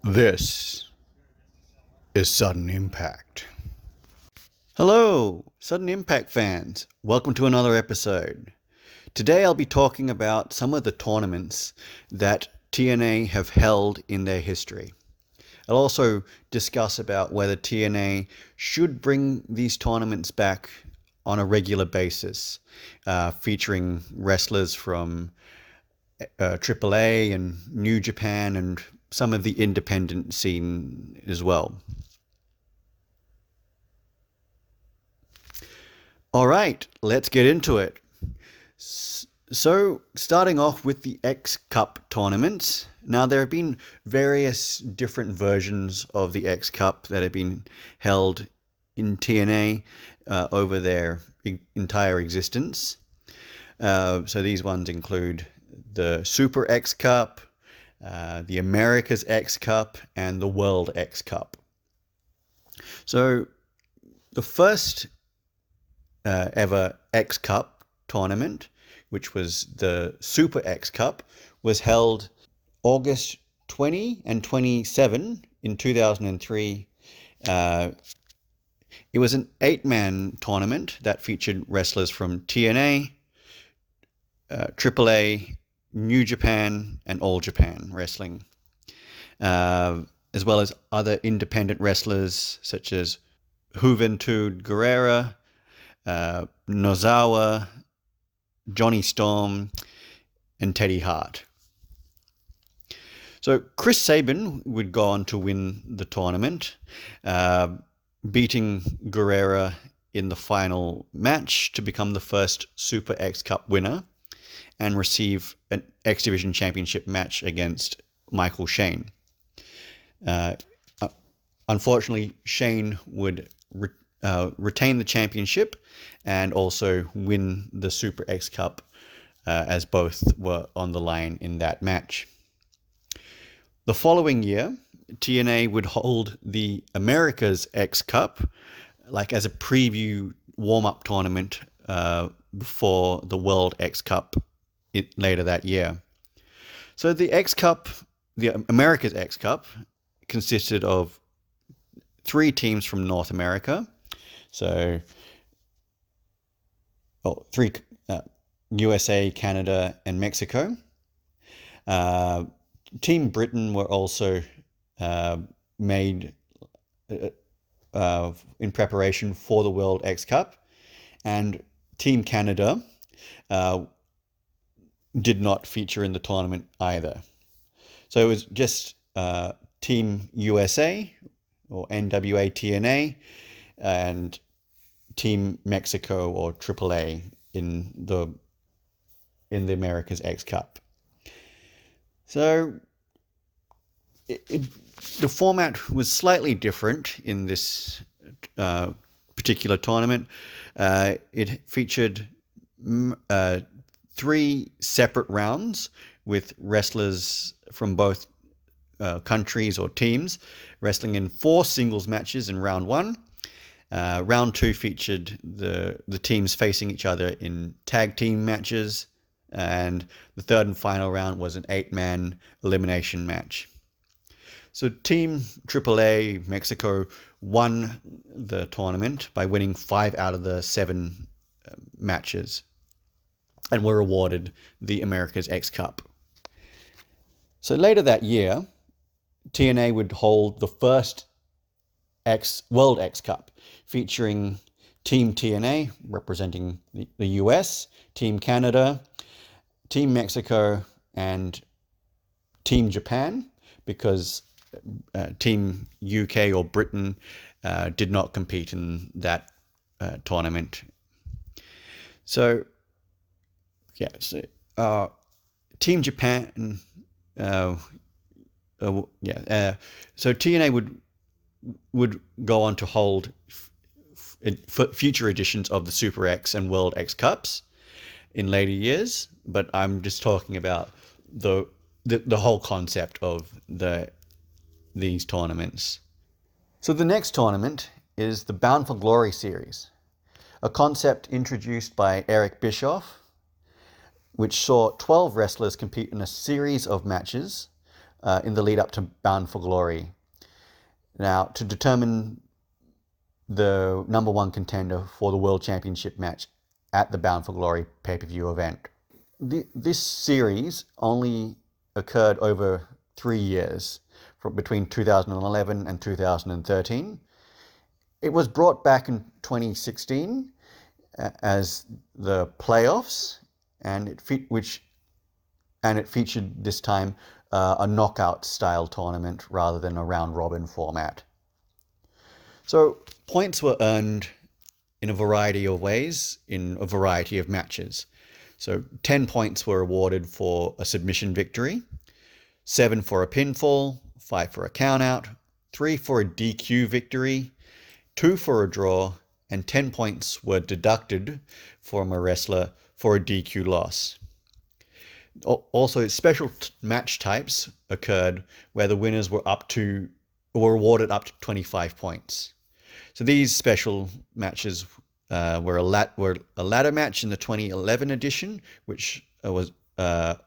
This is Sudden Impact. Hello, Sudden Impact fans. Welcome to another episode. Today I'll be talking about some of the tournaments that TNA have held in their history. I'll also discuss about whether TNA should bring these tournaments back on a regular basis, featuring wrestlers from AAA and New Japan and some of the independent scene as well. All right, let's get into it. So, starting off with the X Cup tournaments. Now, there have been various different versions of the X Cup that have been held in TNA over their entire existence. So these ones include the Super X Cup, the America's X Cup, and the World X Cup. So the first ever X Cup tournament, which was the Super X Cup, was held August 20 and 27 in 2003. It was an 8-man tournament that featured wrestlers from TNA, AAA, New Japan, and All Japan Wrestling, as well as other independent wrestlers such as Juventud Guerrera, Nozawa, Johnny Storm, and Teddy Hart. So Chris Sabin would go on to win the tournament, beating Guerrera in the final match to become the first Super X Cup winner and receive an X Division Championship match against Michael Shane. Unfortunately, Shane would retain the championship and also win the Super X Cup, as both were on the line in that match. The following year, TNA would hold the America's X Cup, like as a preview warm-up tournament before the World X Cup later that year. So the X Cup, the America's X Cup, consisted of 3 teams from North America. So, three USA, Canada, and Mexico. Team Britain were also made in preparation for the World X Cup, and Team Canada did not feature in the tournament either. So it was just Team USA, or NWA TNA, and Team Mexico, or AAA, in the America's X Cup. So the format was slightly different in this particular tournament. It featured 3 separate rounds with wrestlers from both countries or teams wrestling in 4 singles matches in round 1. Round 2 featured the teams facing each other in tag team matches, and the third and final round was an 8-man elimination match. So Team AAA Mexico won the tournament by winning 5 out of the 7 matches and were awarded the America's X Cup. So later that year, TNA would hold the first World X Cup, featuring Team TNA representing the US, Team Canada, Team Mexico, and Team Japan, because Team UK or Britain did not compete in that tournament. So, Team Japan, so TNA would go on to hold future editions of the Super X and World X Cups in later years, but I'm just talking about the whole concept of these tournaments. So the next tournament is the Bound for Glory series, a concept introduced by Eric Bischoff, which saw 12 wrestlers compete in a series of matches in the lead up to Bound for Glory. Now, to determine the number one contender for the World Championship match at the Bound for Glory pay-per-view event. This series only occurred over 3 years, from between 2011 and 2013. It was brought back in 2016 as the playoffs, and it featured this time a knockout style tournament rather than a round robin format. So points were earned in a variety of ways in a variety of matches. So 10 points were awarded for a submission victory, 7 for a pinfall, 5 for a countout, 3 for a DQ victory, 2 for a draw, and 10 points were deducted from a wrestler for a DQ loss. Also, special match types occurred where the winners were awarded up to 25 points. So these special matches were a ladder match in the 2011 edition, which the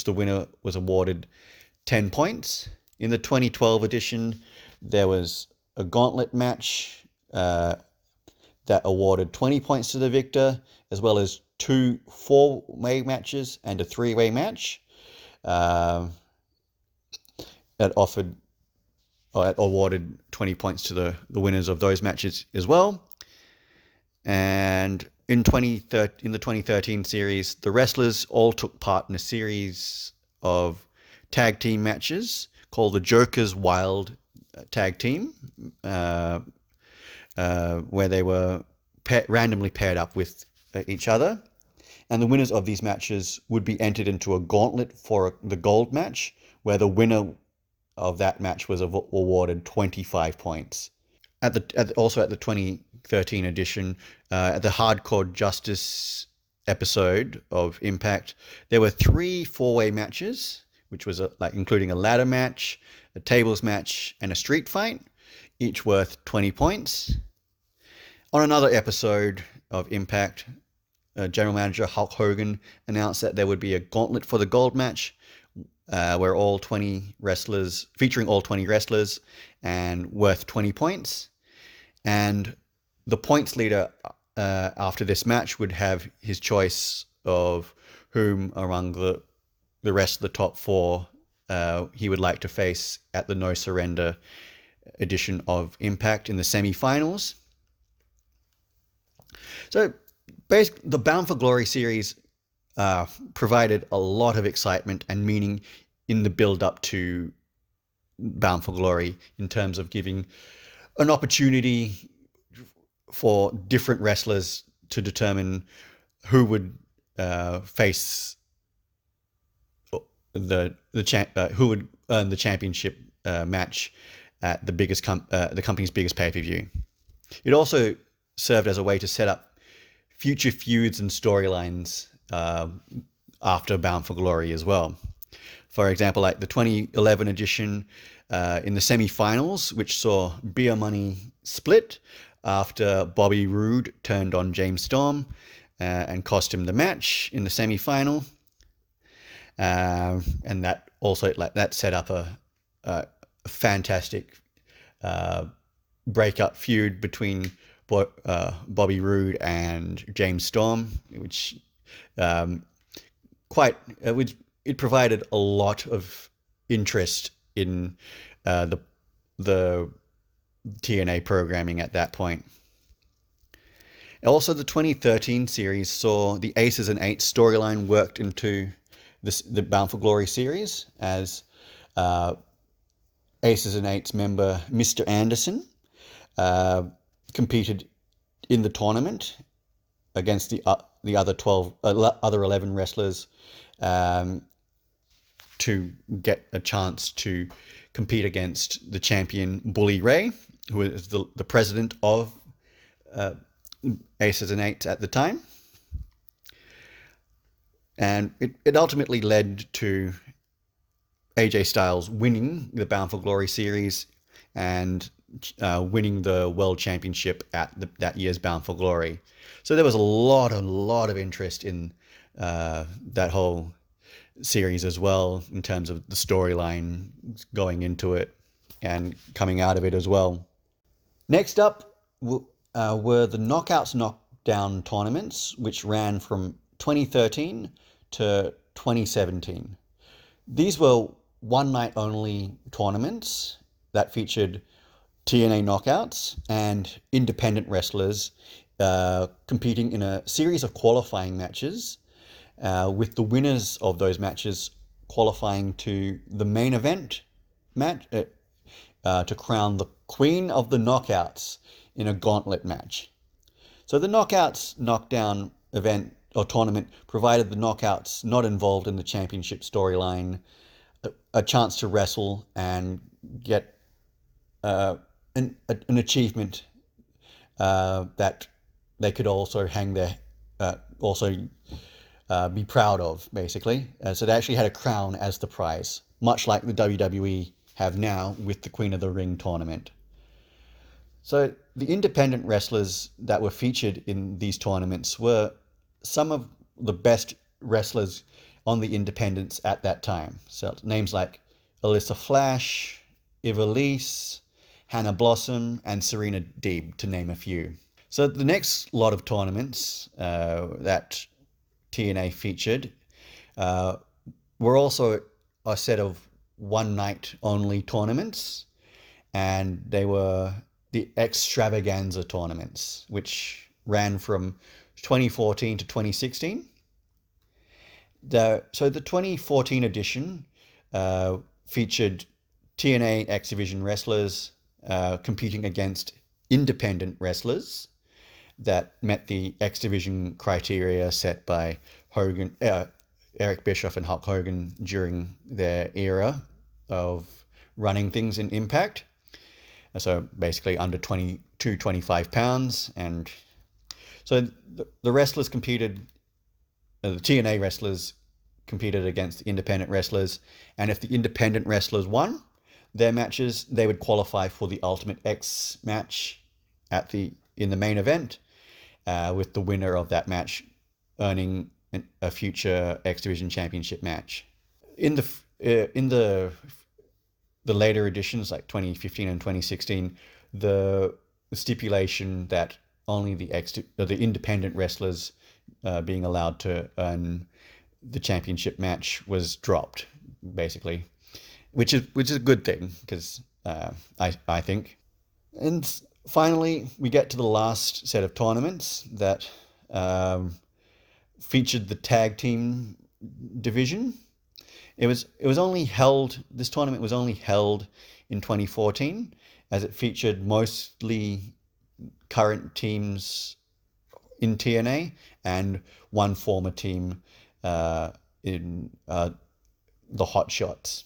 winner was awarded 10 points. In the 2012 edition, there was a gauntlet match that awarded 20 points to the victor, as well as 2 4-way matches and a 3-way match that awarded 20 points to the winners of those matches as well. And in the 2013 series, the wrestlers all took part in a series of tag team matches called the Joker's Wild Tag Team, where they were randomly paired up with each other. And the winners of these matches would be entered into a gauntlet for the gold match, where the winner of that match was awarded 25 points. Also at the 2013 edition, at the Hardcore Justice episode of Impact, there were 3 4-way matches, which was including a ladder match, a tables match, and a street fight, each worth 20 points. On another episode of Impact, General Manager Hulk Hogan announced that there would be a gauntlet for the gold match, where featuring all 20 wrestlers and worth 20 points. And the points leader after this match would have his choice of whom among the rest of the top 4 he would like to face at the No Surrender edition of Impact in the semi-finals. So basically, the Bound for Glory series provided a lot of excitement and meaning in the build-up to Bound for Glory, in terms of giving an opportunity for different wrestlers to determine who would face who would earn the championship match at the company's biggest pay-per-view. It also served as a way to set up future feuds and storylines after Bound for Glory as well. For example, like the 2011 edition in the semi-finals, which saw Beer Money split after Bobby Roode turned on James Storm and cost him the match in the semi-final. And that also set up a fantastic breakup feud between Bobby Roode and James Storm, which it provided a lot of interest in the TNA programming at that point. Also, the 2013 series saw the Aces and Eights storyline worked into the Bound for Glory series, as Aces and Eights member Mr. Anderson competed in the tournament against the other 11 wrestlers to get a chance to compete against the champion Bully Ray, who is the president of Aces and Eights at the time. And it ultimately led to AJ Styles winning the Bound for Glory series and winning the World Championship at that year's Bound for Glory. So there was a lot of interest in that whole series as well, in terms of the storyline going into it and coming out of it as well. Next up were the Knockouts Knockdown tournaments, which ran from 2013 to 2017. These were one night only tournaments that featured TNA knockouts and independent wrestlers competing in a series of qualifying matches, with the winners of those matches qualifying to the main event match to crown the Queen of the Knockouts in a gauntlet match. So the Knockouts Knockdown event or tournament provided the knockouts not involved in the championship storyline a chance to wrestle and get an achievement that they could also hang their be proud of, basically. So they actually had a crown as the prize, much like the WWE have now with the Queen of the Ring tournament. So the independent wrestlers that were featured in these tournaments were some of the best wrestlers on the independents at that time. So names like Alyssa Flash, Ivelisse, Hannah Blossom, and Serena Deeb, to name a few. So the next lot of tournaments that TNA featured were also a set of one night only tournaments, and they were the X-Travaganza tournaments, which ran from 2014 to 2016. So the 2014 edition featured TNA X Division wrestlers competing against independent wrestlers that met the X Division criteria set by Eric Bischoff and Hulk Hogan during their era of running things in Impact. So basically under 25 pounds. And so the wrestlers competed, the TNA wrestlers competed against independent wrestlers. And if the independent wrestlers won their matches, they would qualify for the Ultimate X match in the main event, with the winner of that match earning a future X Division Championship match. In the later editions, like 2015 and 2016, the stipulation that only the independent wrestlers being allowed to earn the championship match was dropped, basically, which is a good thing, because I think. And finally, we get to the last set of tournaments that featured the tag team division. This tournament was only held in 2014, as it featured mostly current teams in TNA and one former team in the Hot Shots,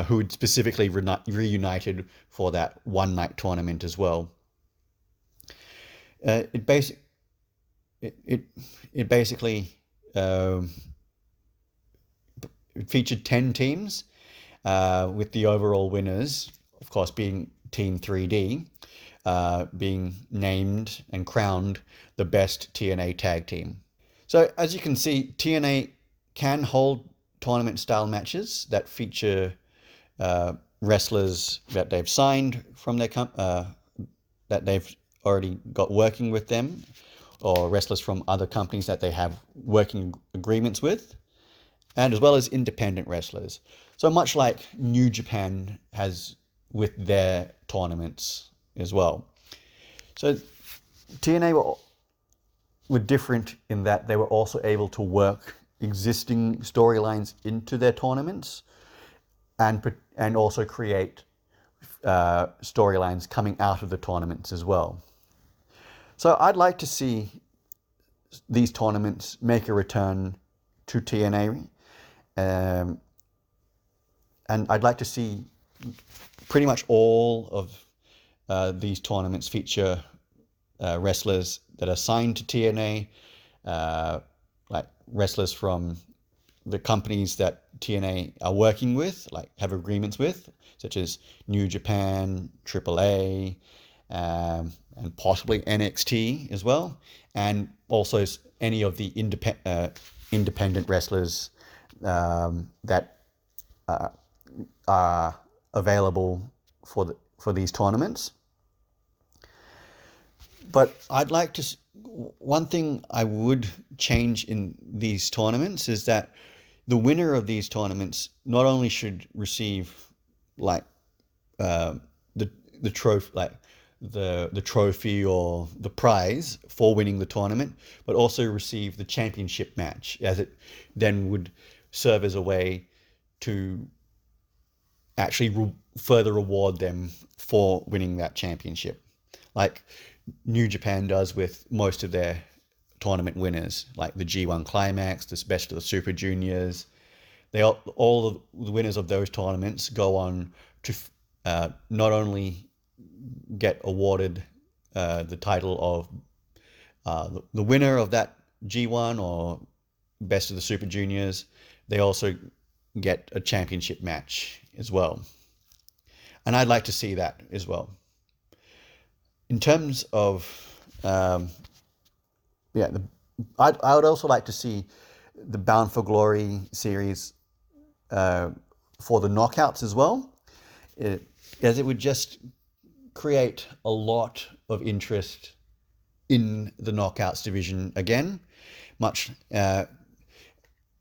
who had specifically reunited for that one night tournament as well. It basically it featured 10 teams, with the overall winners, of course, being Team 3D, being named and crowned the best TNA tag team. So as you can see, TNA can hold tournament-style matches that feature wrestlers that they've signed from their that they've already got working with them, or wrestlers from other companies that they have working agreements with, and as well as independent wrestlers. So much like New Japan has with their tournaments as well. So TNA were different in that they were also able to work existing storylines into their tournaments, and also create storylines coming out of the tournaments as well. So I'd like to see these tournaments make a return to TNA, and I'd like to see pretty much all of these tournaments feature wrestlers that are signed to TNA, like wrestlers from the companies that TNA are working with, like have agreements with, such as New Japan, AAA, and possibly NXT as well, and also any of the independent wrestlers that are available for these tournaments. But I'd like to. One thing I would change in these tournaments is that the winner of these tournaments not only should receive like uh, the trophy, like the trophy or the prize for winning the tournament, but also receive the championship match, as it then would serve as a way to actually further reward them for winning that championship, like New Japan does with most of their tournament winners, like the G1 Climax, the Best of the Super Juniors. All of the winners of those tournaments go on to not only get awarded the title of the winner of that G1 or Best of the Super Juniors, they also get a championship match as well. And I'd like to see that as well. In terms of, I would also like to see the Bound for Glory series for the knockouts as well, as it would just create a lot of interest in the knockouts division again, much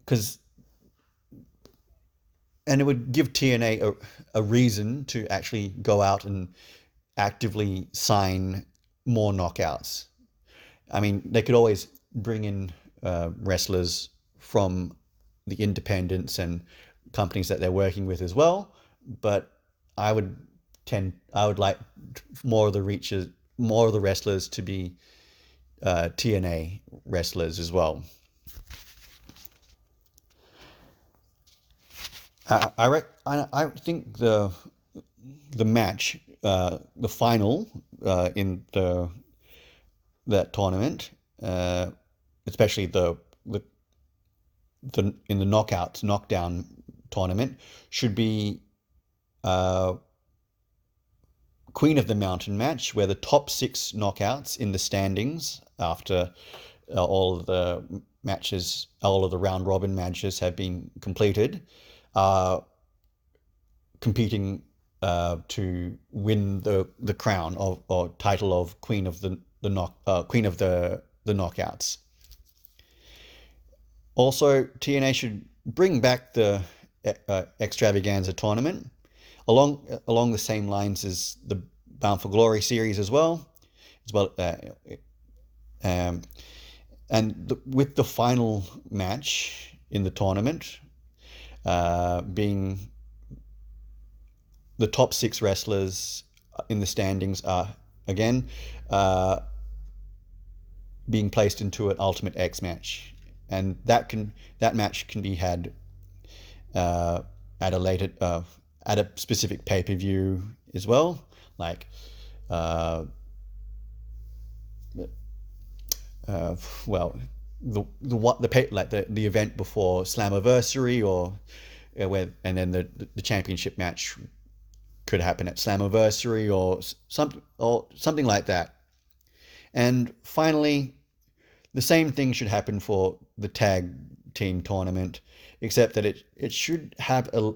because and it would give TNA a reason to actually go out and actively sign more knockouts. I mean, they could always bring in wrestlers from the independents and companies that they're working with as well, but I would like more of the wrestlers to be TNA wrestlers as well. I think the match, the final in that tournament, especially the in the knockdown tournament, should be Queen of the Mountain match, where the top 6 knockouts in the standings after all of the round robin matches have been completed, competing to win the crown or title of Queen of the knockouts. Also, TNA should bring back the X-Travaganza tournament along the same lines as the Bound for Glory series as well. With the final match in the tournament being the top 6 wrestlers in the standings are again being placed into an Ultimate X match, and that match can be had at a specific pay-per-view as well, like the event before Slammiversary, or and then the championship match could happen at Slammiversary or something like that. And finally, the same thing should happen for the tag team tournament, except that it should have a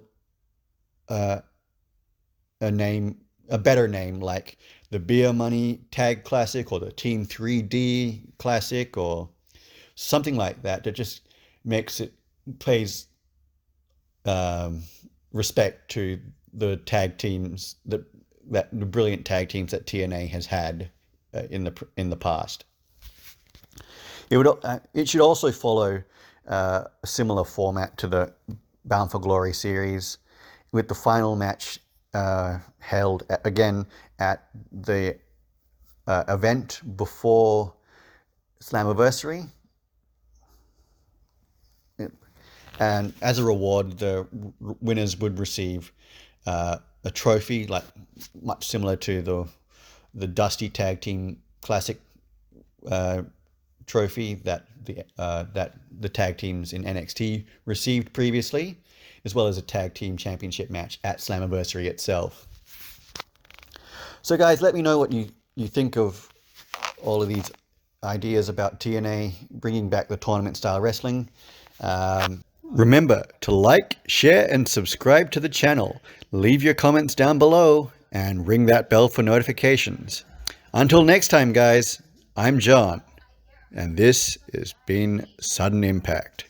better name, like the Beer Money Tag Classic or the Team 3D Classic or something like that just pays respect to the tag teams the brilliant tag teams that TNA has had in the past. It should also follow a similar format to the Bound for Glory series, with the final match held again at the event before Slammiversary. And as a reward, the winners would receive a trophy, like much similar to the Dusty Tag Team Classic trophy that the tag teams in NXT received previously, as well as a tag team championship match at Slammiversary itself. So guys, let me know what you think of all of these ideas about TNA bringing back the tournament style wrestling. Remember to like, share, and subscribe to the channel. Leave your comments down below and ring that bell for notifications. Until next time, guys, I'm John, and this has been Sudden Impact.